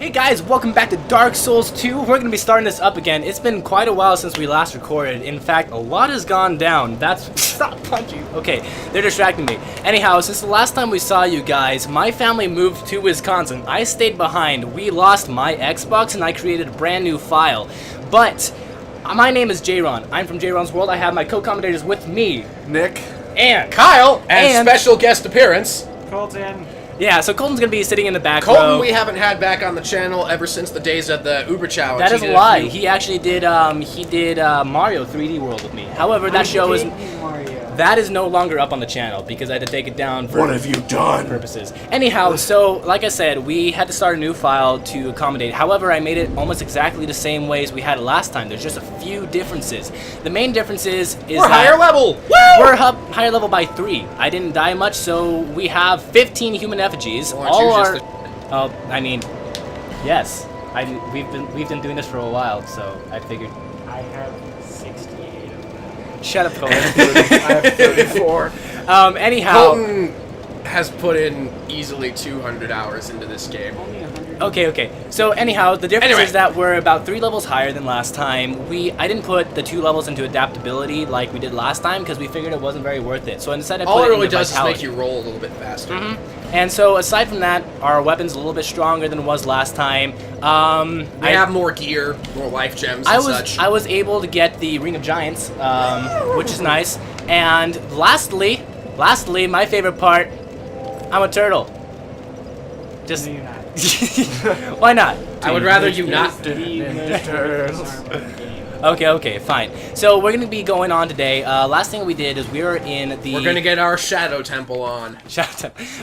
Hey guys, welcome back to Dark Souls 2. We're going to be starting this up again. It's been quite a while since we last recorded. In fact, a lot has gone down. Stop punching. Okay, they're distracting me. Anyhow, since the last time we saw you guys, my family moved to Wisconsin. I stayed behind. We lost my Xbox and I created a brand new file. But my name is J-Ron. I'm from J-Ron's World. I have my co-commentators with me, Nick, and Kyle, and special guest appearance, Colton. Yeah, so Colton's going to be sitting in the back Colton, row. we haven't had back on the channel ever since the days of the Uber Challenge. That is a lie. He actually did Mario 3D World with me. However, that show is no longer up on the channel because I had to take it down for What have you done? purposes. Anyhow, so like I said, we had to start a new file to accommodate. However, I made it almost exactly the same way as we had it last time. There's just a few differences. The main difference is we're higher level. Woo! We're higher level by 3. I didn't die much, so we have 15 human effigies. Well, I mean, yes. We've been doing this for a while, so I figured. I have 68 of them. Shut up, Colton. I have 34. Anyhow. Colton has put in easily 200 hours into this game. Only 100. Okay. So anyhow, the difference is that we're about 3 levels higher than last time. I didn't put the 2 levels into adaptability like we did last time because we figured it wasn't very worth it. So instead I put All it really into does vitality. is make you roll a little bit faster. And so aside from that, our weapon's a little bit stronger than it was last time. I have more gear, more life gems and such. I was able to get the Ring of Giants, which is nice. And lastly, my favorite part, I'm a turtle. Just No, you're not. why not? I would rather you not. Okay, fine. So we're gonna be going on today. Last thing we did is we were in the. We're gonna get our Shadow Temple on.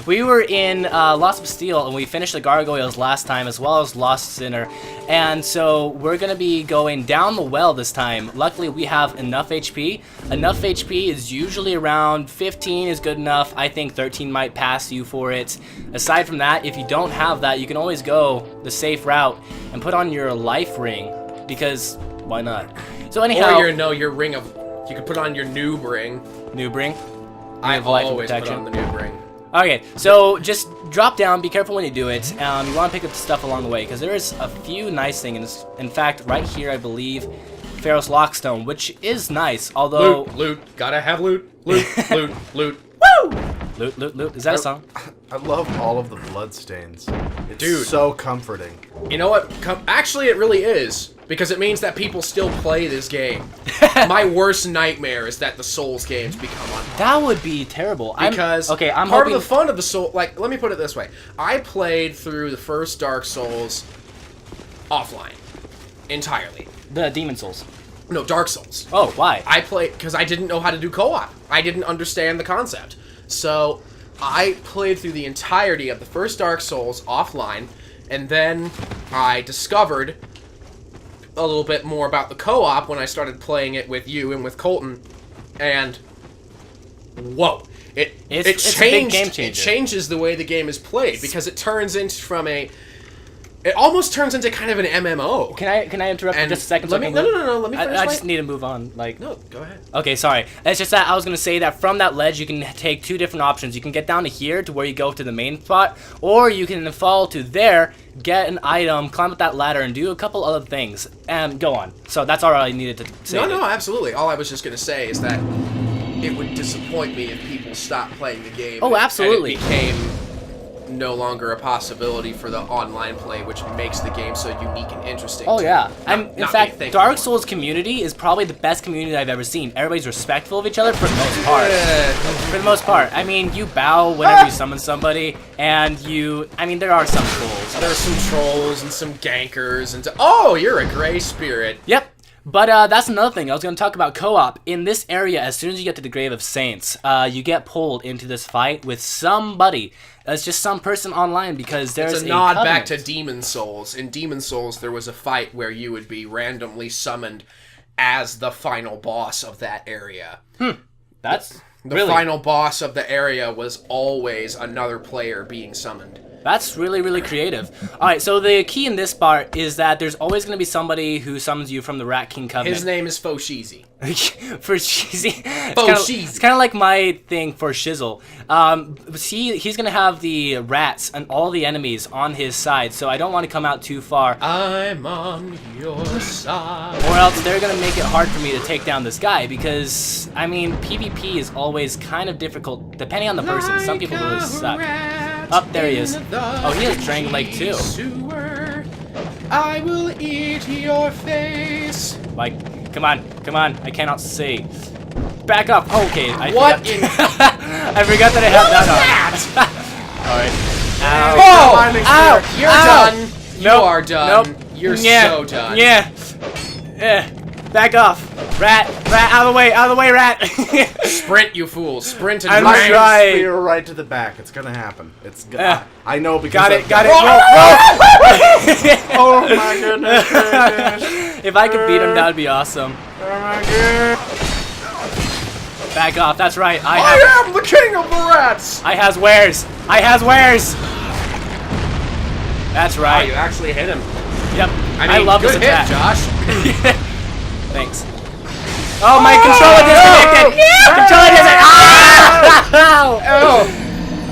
We were in Lost Bastille and we finished the Gargoyles last time as well as Lost Sinner, and so we're gonna be going down the well this time. Luckily, we have enough HP. Enough HP is usually around 15 is good enough. I think 13 might pass you for it. Aside from that, if you don't have that, you can always go the safe route and put on your life ring because. Why not? So anyhow, Or your ring of. You could put on your noob ring. Noob ring. I always put on the noob ring. Okay, so just drop down. Be careful when you do it. You want to pick up the stuff along the way because there is a few nice things. In fact, right here, I believe, Pharaoh's Lockstone, which is nice. Although loot, gotta have loot. Loot. Woo! Loot. Is that a song? I love all of the bloodstains. It's Dude. so comforting. You know what? Actually, it really is. Because it means that people still play this game. My worst nightmare is that the Souls games become unpopular. That would be terrible. I'm part of the fun of the Soul. Like, let me put it this way: I played through the first Dark Souls offline entirely. The Demon Souls. No, Dark Souls. Oh, why? I played because I didn't know how to do co-op. I didn't understand the concept, so I played through the entirety of the first Dark Souls offline, and then I discovered a little bit more about the co-op when I started playing it with you and with Colton, and whoa, it's a big game changer. It changes the way the game is played because it turns into it almost turns into kind of an MMO. Can I interrupt for just a second? No. Let me finish. I just need to move on. No, go ahead. Okay, sorry. It's just that I was going to say that from that ledge, you can take 2 different options. You can get down to here to where you go to the main spot, or you can fall to there, get an item, climb up that ladder, and do a couple other things. And go on. So that's all I needed to say. No, absolutely. All I was just going to say is that it would disappoint me if people stopped playing the game. Oh, absolutely. And it became no longer a possibility for the online play, which makes the game so unique and interesting. Oh yeah, in fact, Dark Souls more. Community is probably the best community I've ever seen. Everybody's respectful of each other for the most part. For the most part, I mean, you bow whenever you summon somebody, and there are some trolls. There are some trolls and some gankers and oh, you're a gray spirit. Yep. But that's another thing. I was going to talk about co-op. In this area, as soon as you get to the Grave of Saints, you get pulled into this fight with somebody. It's just some person online because there's it's a nod covenant. back to Demon Souls. In Demon Souls, there was a fight where you would be randomly summoned as the final boss of that area. That's the final boss of the area was always another player being summoned. That's really, really creative. Alright, so the key in this part is that there's always going to be somebody who summons you from the Rat King Covenant. His name is Foshizi. For cheesy. Foshizi. It's kind of like my thing for Shizzle. He's going to have the rats and all the enemies on his side, so I don't want to come out too far. I'm on your side. Or else they're going to make it hard for me to take down this guy because, I mean, PvP is always kind of difficult depending on the person. Some people really suck. Up there he is. Oh, he has Dragon Lake too. Sewer. I will eat your face. Like, come on, I cannot see. Back up. Oh, okay. I What forgot. in? I forgot that I have that on. All right. Ow. Oh, Ow. you're Ow. done. You Nope. are done. Nope. You're Yeah. so done. Yeah. Back off. Rat, out of the way, rat. Sprint, you fool. Sprint and I'm run. trying. Spear right to the back. It's gonna happen. I know because Got I've it, got it. done Roll. Oh my goodness gracious. If I could beat him, that would be awesome. Oh my god. Back off. That's right. I am the king of the rats. I has wares. That's Oh, right. you actually hit him. Yep. I mean, love good this hit, attack. Josh. Thanks. Oh, my controller disconnected! Controller disconnected!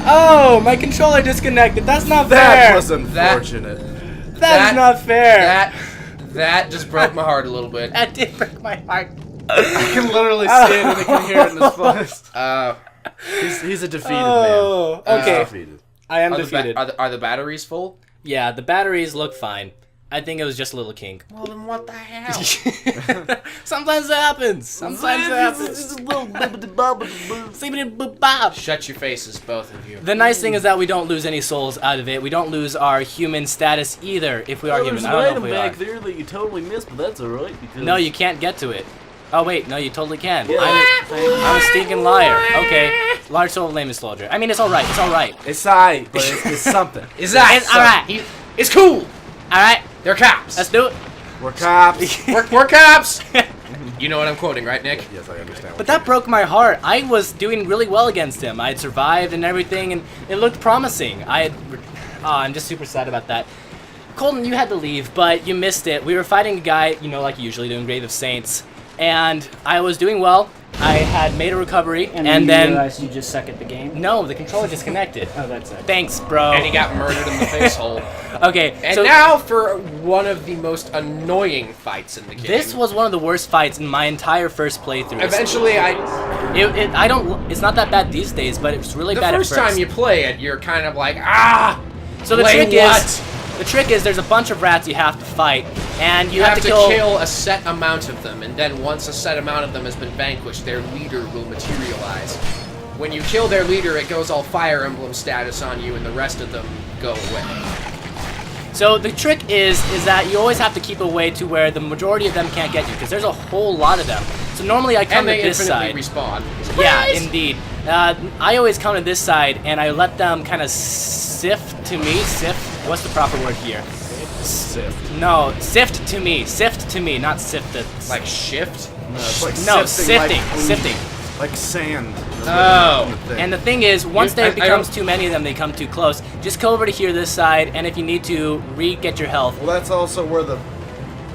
Oh, my controller disconnected. That's not fair. That was unfortunate. That is not fair. That just broke my heart a little bit. That did break my heart. I can literally see it and I can hear it in his voice. He's a defeated Oh, man. okay. He's defeated. I am Are defeated. are the batteries full? Yeah, the batteries look fine. I think it was just a little kink. Well, then what the hell? Sometimes it happens. Sometimes it happens. Bob. Shut your faces, both of you. The nice thing is that we don't lose any souls out of it. We don't lose our human status either if we are human. I don't know if we are. there that you totally missed, but that's alright because No, you can't get to it. Oh wait, no, you totally can. Yeah. I'm a stinking liar. Okay, large soul name is soldier. I mean, it's all right. It's all right. It's alright, but it's something. Is that? It's alright. It's cool. All right, They're cops. let's do it. We're cops. We're cops. You know what I'm quoting, right, Nick? Yes, I understand. But that broke my heart. I was doing really well against him. I had survived and everything, and it looked promising. I'm just super sad about that. Colton, you had to leave, but you missed it. We were fighting a guy, you know, like usually doing Grave of Saints, and I was doing well. I had made a recovery, And and you then realized you just suck at the game? no, the controller disconnected. Oh, that's it. Thanks, bro. And he got murdered in the face hole. Okay, And so now for one of the most annoying fights in the game. this was one of the worst fights in my entire first playthrough. Eventually, It's not that bad these days, but it's really the bad first at first. time you play it, you're kind of like, ah. So the play trick is there's a bunch of rats you have to fight, and You have to kill a set amount of them, and then once a set amount of them has been vanquished, their leader will materialize. When you kill their leader, it goes all Fire Emblem status on you, and the rest of them go away. So the trick is that you always have to keep away to where the majority of them can't get you, because there's a whole lot of them. So normally I come And to they this infinitely side. respawn. Yeah, indeed. I always come to this side, and I let them kind of sift to me. Sift? What's the proper word here? Sift. No, sift to me. Sift to me, not sifted. Like shift? No, it's like No, sifting. sifting. Like sand. Oh. And the thing is, once I there becomes don't- too many of them, they come too close. Just go over to here, this side, and if you need to, re-get your health. Well, that's also where the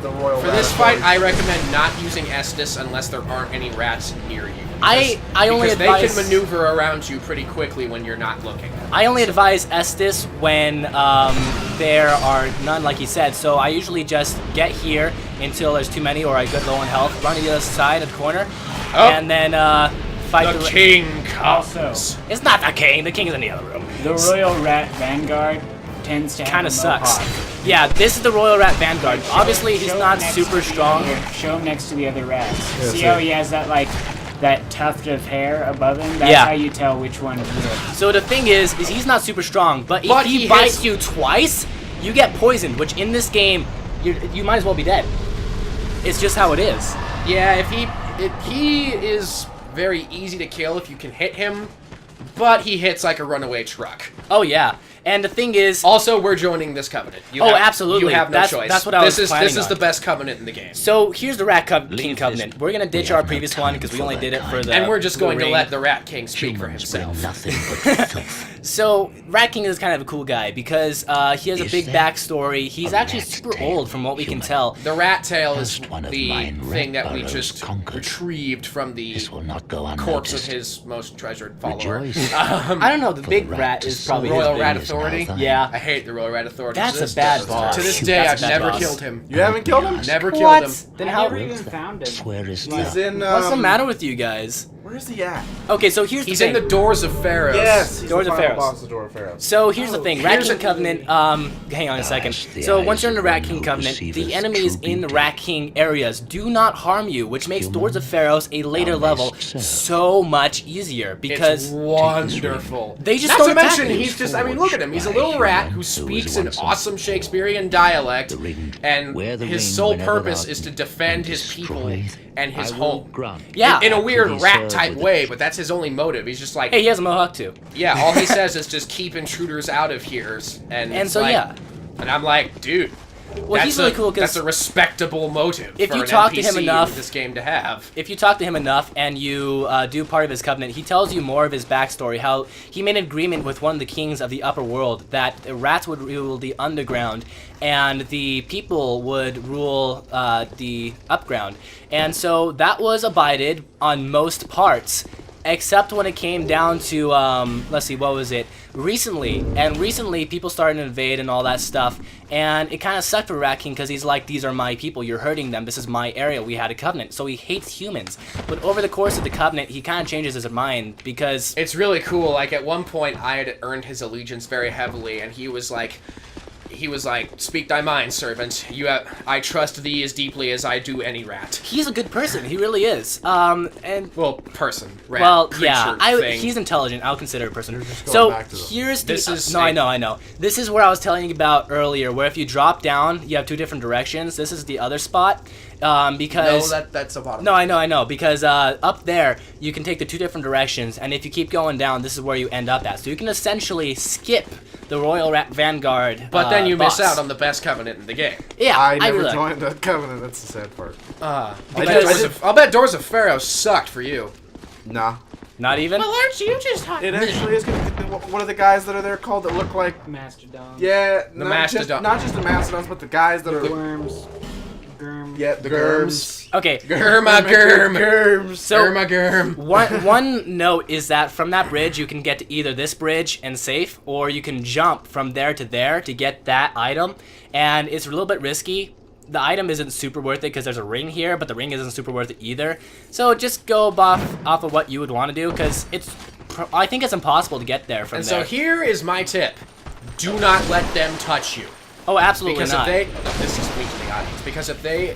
Royal For Rat this fight, Vanguard- I recommend not using Estus unless there aren't any rats near you. I only because advise they can maneuver around you pretty quickly when you're not looking. I only advise Estus when there are none, like he said. So I usually just get here until there's too many, or I get low on health, run to the other side of the corner, Oh. and then fight The king comes. Also, It's not the king. The king is in the other room. the Royal Rat Vanguard tends to have Kind a of sucks. mohawk. Yeah, this is the Royal Rat Vanguard. Obviously, he's Show not next super to the strong. Show him next to the other rats. Yeah, See see. how he has that that tuft of hair above him? That's Yeah. how you tell which one he is. So the thing is he's not super strong, but if But he he bites hits- you twice, you get poisoned, which in this game, you might as well be dead. It's just how it is. Yeah, he is very easy to kill if you can hit him, but he hits like a runaway truck. Oh yeah, and the thing is, Also, we're joining this covenant. You Oh, have, absolutely. You have no That's- choice. that's what I was This planning is on. the best covenant in the game. so here's the King Covenant. We're gonna ditch our previous one because we only did it for the And we're just going to ring. let the Rat King speak for himself. nothing but filth. So Rat King is kind of a cool guy because he has a big backstory. He's actually super old from what we can tell. The rat tail is the thing that we just retrieved from the corpse of his most treasured follower. I don't know, the big rat is probably Royal his Rat big- Authority. Yeah. I hate the Royal Rat Authority. That's a bad boss. To this day, That's a I've bad never boss. killed him. You haven't killed him? Never killed What? him. Then I how? never even found him. He's in. What's the matter with you guys? Where's he at? Okay, so here's He's the in thing. the Doors of Pharaohs. Yes, he's Doors the of final Pharaohs. boss of Door of Pharaohs. So here's the thing, Rat here's King a- Covenant, hang on a second. So once you're in the Rat King Covenant, the enemies in the Rat King areas do not harm you, which makes Doors of Pharaohs a later level so much easier It's because wonderful. they just Not don't to attack mention, you. he's just, I mean, look at him. He's a little rat who speaks an awesome Shakespearean dialect, and his sole purpose is to defend his people and his home. Yeah. In a weird rat-type way, but that's his only motive. He's just like, Hey, he has a mohawk too. yeah, all he says is just keep intruders out of here. And it's so, like- yeah. And I'm like, dude, Well, he's really cool that's because a respectable motive if for you an talk to NPC him enough- in this game to have. if you talk to him enough and you do part of his covenant, he tells you more of his backstory, how he made an agreement with one of the kings of the upper world that the rats would rule the underground and the people would rule the upground. And so that was abided on most parts, except when it came down to, let's see, what was it? Recently. And recently, people started to invade and all that stuff. And it kind of sucked for Rat King because he's like, these are my people. You're hurting them. This is my area. We had a covenant. So he hates humans. But over the course of the covenant, he kind of changes his mind because... It's really cool. Like, at one point, I had earned his allegiance very heavily, and he was like, speak thy mind, servant. I trust thee as deeply as I do any rat. He's a good person. He really is. And... Well, person, rat, Well, creature, yeah, thing. he's intelligent. I'll consider a person. going So back to them. here's the. This is no, a- I know. This is where I was telling you about earlier, where if you drop down, you have two different directions. This is the other spot, because. No, that's a bottom. No, I know, because up there you can take the two different directions, and if you keep going down, this is where you end up at. So you can essentially skip the Royal Rat Vanguard. But then you boss. miss out on the best covenant in the game. Yeah, I never really like- joined that covenant. That's the sad part. I'll bet Doors of Pharaoh sucked for you. Nah. Not even. aren't you just It actually is. What are the guys that are there called that look like? Mastodon. Yeah, The not Mastodon. Not just the mastodons, but the guys that are. Worms. Germ. Yeah, the germs. Okay. Germa germ. Germs. So Germa germ. one note is that from that bridge you can get to either this bridge and safe, or you can jump from there to get that item, and it's a little bit risky. The item isn't super worth it because there's a ring here, but the ring isn't super worth it either. So just go off of what you would want to do, because I think it's impossible to get there from And there. so here is my tip: do not let them touch you. Oh, absolutely Because not. this is me to the audience. Because if they,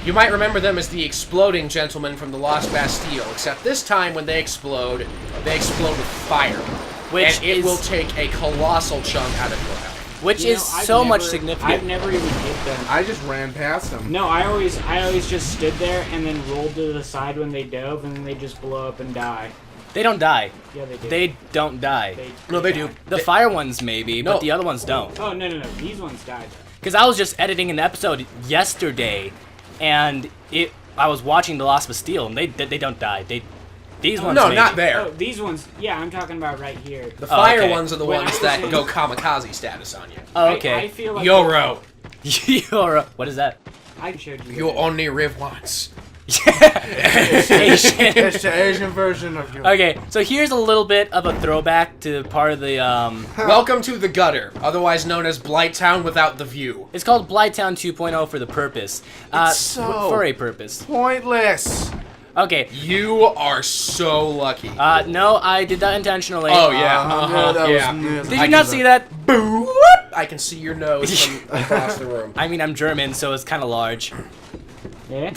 you might remember them as the exploding gentlemen from the Lost Bastille. Except this time, when they explode with fire, Which and it is- will take a colossal chunk out of your health. Which You is know, I've so much never- significant. I've never even hit them. I just ran past them. No, I always just stood there and then rolled to the side when they dove, and then they just blow up and die. They don't die. Yeah, they do. They don't die. No, they do. die. The fire ones maybe, No. but the other ones don't. Oh no! These ones died though. Because I was just editing an episode yesterday, and I was watching The Lost Bastille, and they don't die. These ones. No, maybe. not there. Oh, these ones. Yeah, I'm talking about right here. The fire okay. ones are the When ones I was that in- go kamikaze status on you. Oh, I okay. feel like Yoro, What is that? I showed you. you only live once. Asian. It's the Asian version of you. Okay, so here's a little bit of a throwback to part of the. Welcome to the Gutter, otherwise known as Blighttown without the view. It's called Blighttown 2.0 for the purpose. For a purpose. Pointless. Okay. You are so lucky. No, I did that intentionally. Oh yeah, Yeah, that yeah. was- Did you not see that? Boo! I can see your nose from across the room. I mean, I'm German, so it's kind of large. Yeah.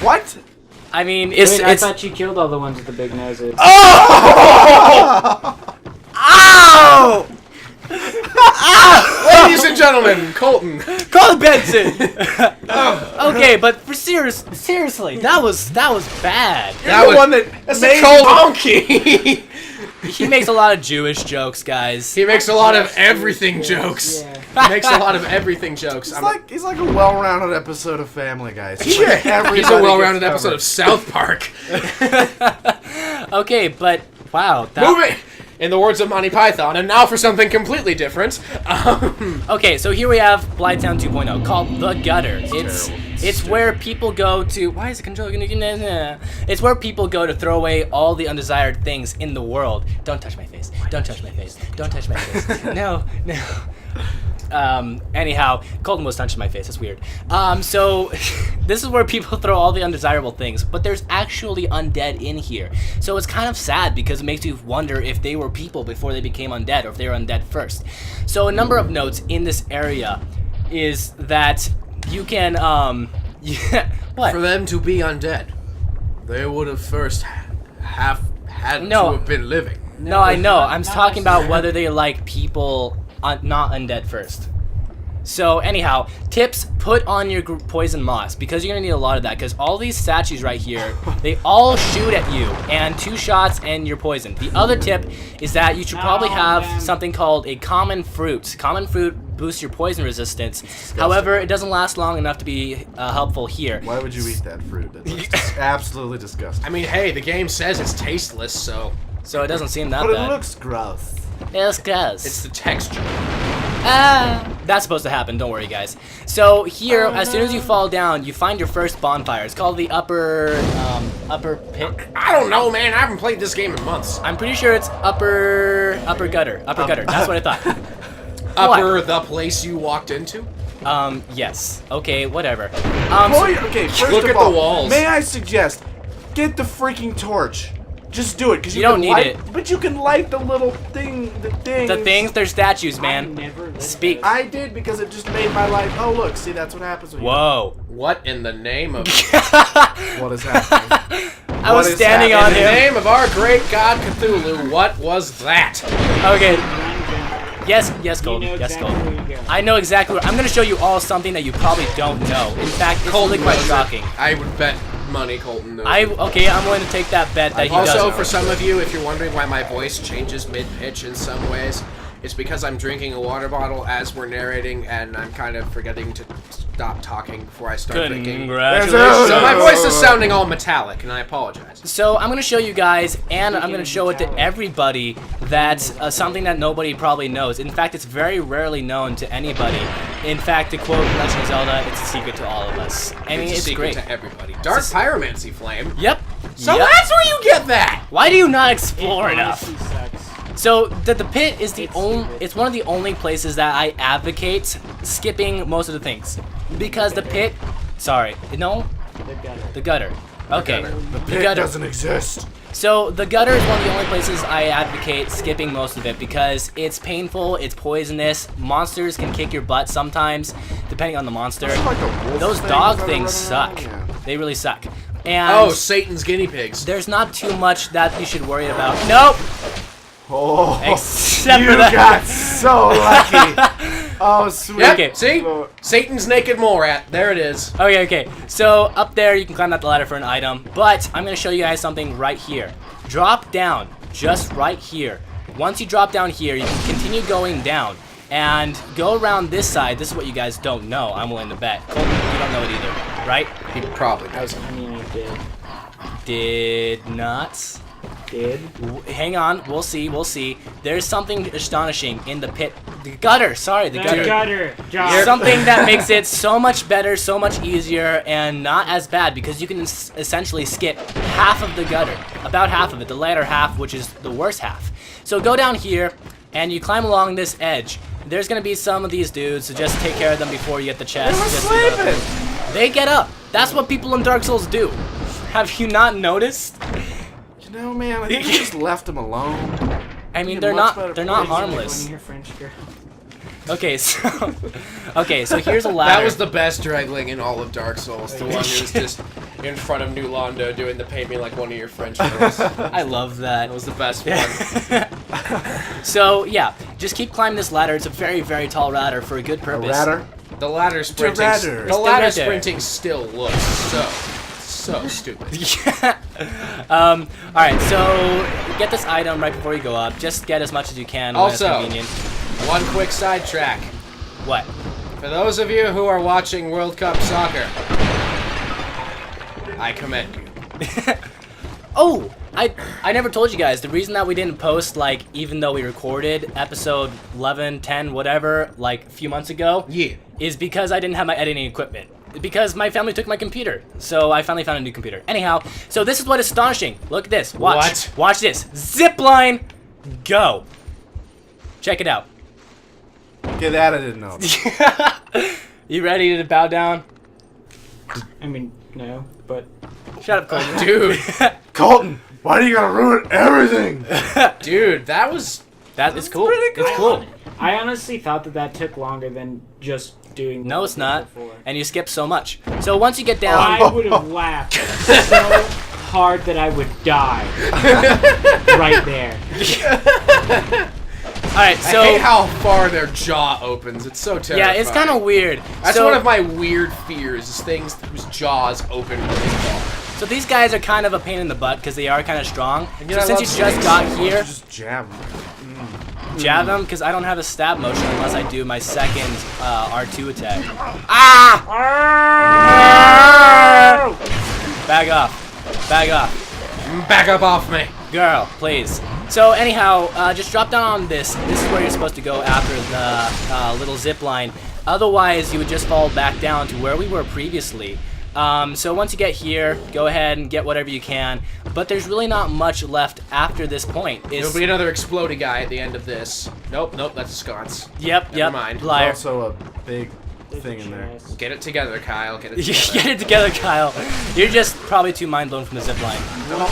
What? I mean, it's Wait, I it's. thought you killed all the ones with the big noses. Ow! Ladies and gentlemen, Colton. Call it Benson. Okay, but for seriously, that was bad. That was one that that's made a donkey. He makes a lot of Jewish jokes, guys. He makes a lot of everything jokes. Yeah. He makes a lot of everything jokes. He's like a well-rounded episode of Family Guy. He's a well-rounded episode of South Park. Okay, but wow, Moving. in the words of Monty Python. And now for something completely different. Okay, so here we have Blighttown 2.0 called The Gutter. It's where people go to. Why is the controller gonna? It's where people go to throw away all the undesired things in the world. Don't touch my face. Don't touch my face. Don't touch my face. No. Anyhow, Colton was touching my face. That's weird. So this is where people throw all the undesirable things, but there's actually undead in here. So it's kind of sad because it makes you wonder if they were people before they became undead, or if they were undead first. So a number of notes in this area is that you can, what? For them to be undead, they would have first had to have been living. No, I know. I'm talking about whether they like people not undead first. So anyhow, tips: put on your poison moss, because you're gonna need a lot of that, because all these statues right here, they all shoot at you, and 2 shots and you're poisoned. The other tip is that you should probably have something called a common fruit. Common fruit boosts your poison resistance. However, it doesn't last long enough to be helpful here. Why would you eat that fruit? That's absolutely disgusting. I mean, hey, the game says it's tasteless, so So it doesn't seem that But bad. it looks gross. It's gross. it's the texture. That's supposed to happen, don't worry guys. So here, as soon as you fall down, you find your first bonfire. It's called the upper pit. I don't know, man. I haven't played this game in months. I'm pretty sure it's upper gutter. Upper gutter, that's what I thought. Upper the place you walked into? Yes. Okay, whatever. Okay, first Look of at all, the walls. may I suggest, get the freaking torch. Just do it, because You don't need light, it. But you can light the little thing, the things. They're statues, I man. never lived Speak. I did, because it just made my life. Oh, look, see, that's what happens when Whoa. What in the name of... What is happening? I was standing on in the him. name of our great god Cthulhu, what was that? Okay. there. Yes, You Golden. know Yes, exactly Golden. where you go. I know exactly where. I'm gonna show you all something that you probably don't know. In fact, it's really quite knows it. shocking. I would bet money Colton knows. Okay, I'm going to take that bet that he Also, doesn't. for some of you, if you're wondering why my voice changes mid-pitch in some ways, it's because I'm drinking a water bottle as we're narrating, and I'm kind of forgetting to stop talking before I start drinking. Congratulations. So my voice is sounding all metallic, and I apologize. So I'm gonna show you guys, and I'm gonna show it to everybody, that something that nobody probably knows. In fact, it's very rarely known to anybody. In fact, to quote Legend of Zelda, it's a secret to all of us. I mean, It's a it's secret great. to everybody. Dark Pyromancy Flame. Yep. So Yep. that's where you get that! Why do you not It explore enough? honestly sucks. So the pit is the It's only. stupid. It's one of the only places that I advocate skipping most of the things, because the pit. Sorry, no, The gutter. the gutter. Okay, The the pit gutter. doesn't exist. So the gutter is one of the only places I advocate skipping most of it, because it's painful, it's poisonous, monsters can kick your butt sometimes, depending on the monster. It's like the wolf Those things dog that are things running suck. around, yeah. They really suck. And Oh, Satan's guinea pigs. there's not too much that you should worry about. Nope. Oh, Except you for that. got so lucky. Oh, sweet. Yep, Okay. see? Satan's naked mole rat. There it is. Okay. So up there, you can climb up the ladder for an item, but I'm gonna show you guys something right here. Drop down, just right here. Once you drop down here, you can continue going down and go around this side. This is what you guys don't know. I'm willing to bet. Colton, you don't know it either, right? He probably doesn't. I mean, I did. Did not. Hang on, we'll see. There's something astonishing in the pit. The gutter, sorry, the The gutter. gutter. Josh. Something that makes it so much better, so much easier, and not as bad, because you can essentially skip half of the gutter. About half of it, the latter half, which is the worst half. So go down here, and you climb along this edge. There's gonna be some of these dudes, so just take care of them before you get the chest. They were Just get up. sleeping. They get up. That's what people in Dark Souls do. Have you not noticed? You know, man, I think you just left him alone. I mean, You're they're much not better they're not place. harmless. When you're French girl. Okay, so here's a ladder. That was the best dragling in all of Dark Souls. The one who was just in front of New Londo doing the paint me like one of your French girls. That I love that. was the best one. So yeah, just keep climbing this ladder. It's a very, very tall ladder for a good A purpose. ratter? The ladder sprinting. ladder. The Still ladder right there. sprinting still looks so stupid. All right, so get this item right before you go up. Just get as much as you can when it's Also, convenient. one quick sidetrack. What? For those of you who are watching World Cup soccer, I commend you. Oh, I never told you guys the reason that we didn't post, like, even though we recorded episode 11, 10, whatever, like a few months ago. Yeah. Is because I didn't have my editing equipment. Because my family took my computer. So I finally found a new computer. Anyhow, so this is what is astonishing. Look at this. Watch. What? Watch this. Zip line. Go. Check it out. Okay, that I didn't know. You ready to bow down? I mean, no, but Shut up, Colton. Dude. Colton, why do you gotta ruin everything? Dude, that was... That is cool. It's cool. I honestly thought that took longer than just doing. No, what it's we did not. before. And you skip so much. So once you get down... I would have laughed so hard that I would die right there. Alright, so... I hate how far their jaw opens. It's so terrifying. yeah, it's kind of weird. That's so, one of my weird fears, is things whose jaws open really far. So these guys are kind of a pain in the butt because they are kind of strong. And So yet I since you love just snakes. got here, Just jab. jab them because I don't have a stab motion unless I do my second R2 attack. Back off. Back off. Back up off me. Girl, please. So anyhow, just drop down on this. This is where you're supposed to go after the little zip line. Otherwise, you would just fall back down to where we were previously. So once you get here, go ahead and get whatever you can. But there's really not much left after this point. There'll be another exploding guy at the end of this. Nope, that's a sconce. Yep, Never yep. mind. Liar. Also a big thing in there. Chest. Get it together, Kyle. Get it You together. get it together, Kyle. You're just probably too mind blown from the zip line.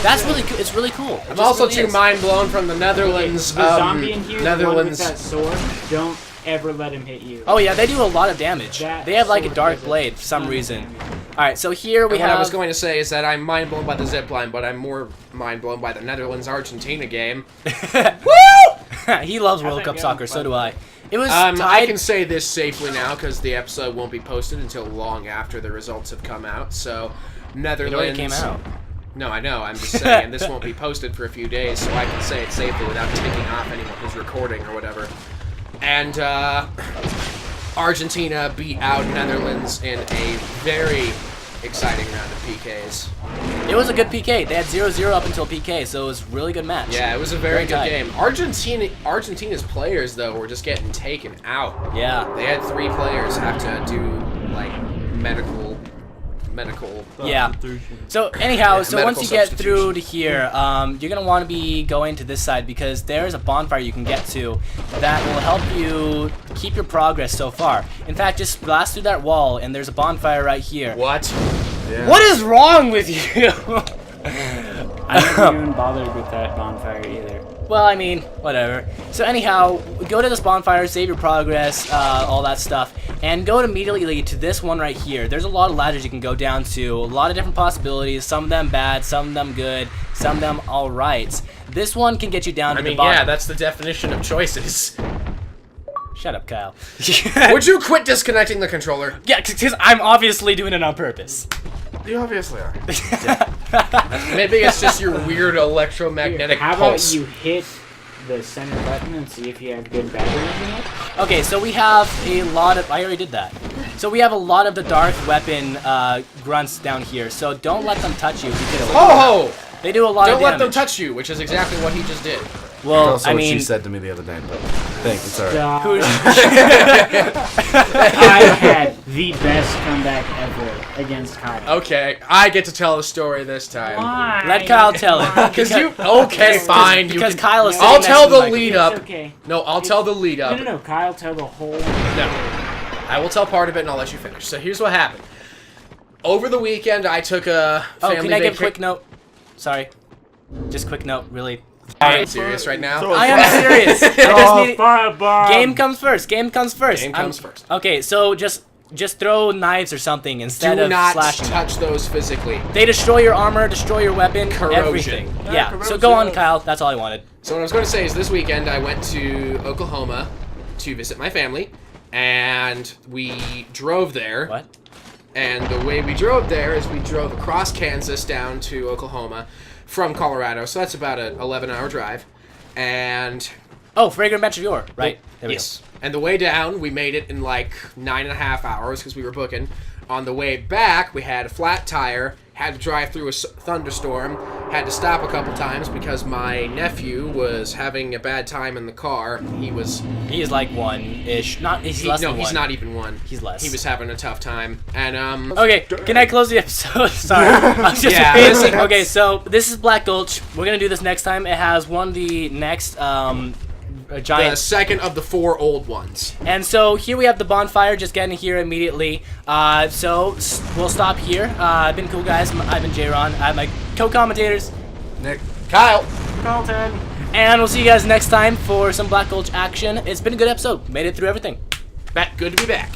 That's really cool. It's really cool. It I'm just also really too is. mind blown from the Netherlands. The zombie in here, the one with Netherlands. that sword, don't ever let him hit you. Oh yeah, they do a lot of damage. That They have like a sword dark does blade for some ton of reason. damage. All right, so here we And what have. I was going to say is that I'm mind blown by the zipline, but I'm more mind blown by the Netherlands-Argentina game. Woo! He loves World that Cup go, soccer. So bud? do I. It was I tied. can say this safely now because the episode won't be posted until long after the results have come out. So, It Netherlands. already came out. No, I know. I'm just saying this won't be posted for a few days, so I can say it safely without ticking off anyone who's recording or whatever. And Argentina beat out Netherlands in a very exciting round of PKs. It was a good PK. They had 0-0 up until PK, so it was a really good match. Yeah, it was a very good tight. game. Argentina's players though were just getting taken out. Yeah. They had 3 players have to do like medical. Yeah. So anyhow, so once medical you get substitution. through to here, you're gonna want to be going to this side because there's a bonfire you can get to that will help you keep your progress so far. In fact, just blast through that wall, and there's a bonfire right here. What? Yeah. What is wrong with you? I never even bothered with that bonfire either. Well, I mean, whatever. So anyhow, go to this bonfire, save your progress, all that stuff, and go immediately to this one right here. There's a lot of ladders you can go down to, a lot of different possibilities, some of them bad, some of them good, some of them alright. This one can get you down to I mean, the bottom. yeah, that's the definition of choices. Shut up, Kyle. Would you quit disconnecting the controller? Yeah, because I'm obviously doing it on purpose. You obviously are. Maybe it's just your weird electromagnetic How about pulse. you hit the center button and see if you have good batteries in it? Okay, so we have a lot of... I already did that. So we have a lot of the dark weapon grunts down here, so don't let them touch you. Because Ho ho! they do a lot Don't of let damage. them touch you, which is exactly what he just did. Well, Also I what mean... she said to me the other day, but thanks, it's alright. I had the best comeback ever against Kyle. Okay, I get to tell the story this time. Why? Let Kyle tell it. Because you... Okay, fine. Because you can, Kyle is sitting I'll next tell to the Michael. lead up. It's okay. No, I'll tell the lead No, up. no, no. Kyle, tell the whole. No. I will tell part of it and I'll let you finish. So here's what happened. Over the weekend, I took a Oh, family can I give a vaca- quick note? Sorry. Just quick note, really. Are you serious right now? I am serious. I just need... Firebomb. Game comes first. Game comes first. Game comes first. Okay, so just throw knives or something instead Do of not slashing. touch those physically. They destroy your armor, destroy your weapon, Corrosion. everything. Yeah. So go on, Kyle. That's all I wanted. So what I was going to say is this weekend I went to Oklahoma to visit my family, and we drove there. What? And the way we drove there is we drove across Kansas down to Oklahoma from Colorado. So that's about an 11-hour drive. And Oh, Fragrant Bench of Yore. Right. There we yes. And the way down, we made it in like 9.5 hours because we were booking. On the way back, we had a flat tire, had to drive through a thunderstorm, had to stop a couple times because my nephew was having a bad time in the car. He's like 1-ish. He's less than 1. He's not even 1. He's less. He was having a tough time. And, Okay, can I close the episode? Sorry. I was just Yeah, amazing. that's- Okay, so this is Black Gulch. We're going to do this next time. It has one of the next the giant... second of the 4 old ones. And so here we have the bonfire, just getting here immediately. So we'll stop here. I've been cool, guys. I've been J-Ron. I have my co-commentators. Nick. Kyle! Carlton. And we'll see you guys next time for some Black Gulch action. It's been a good episode. Made it through everything. Good to be back.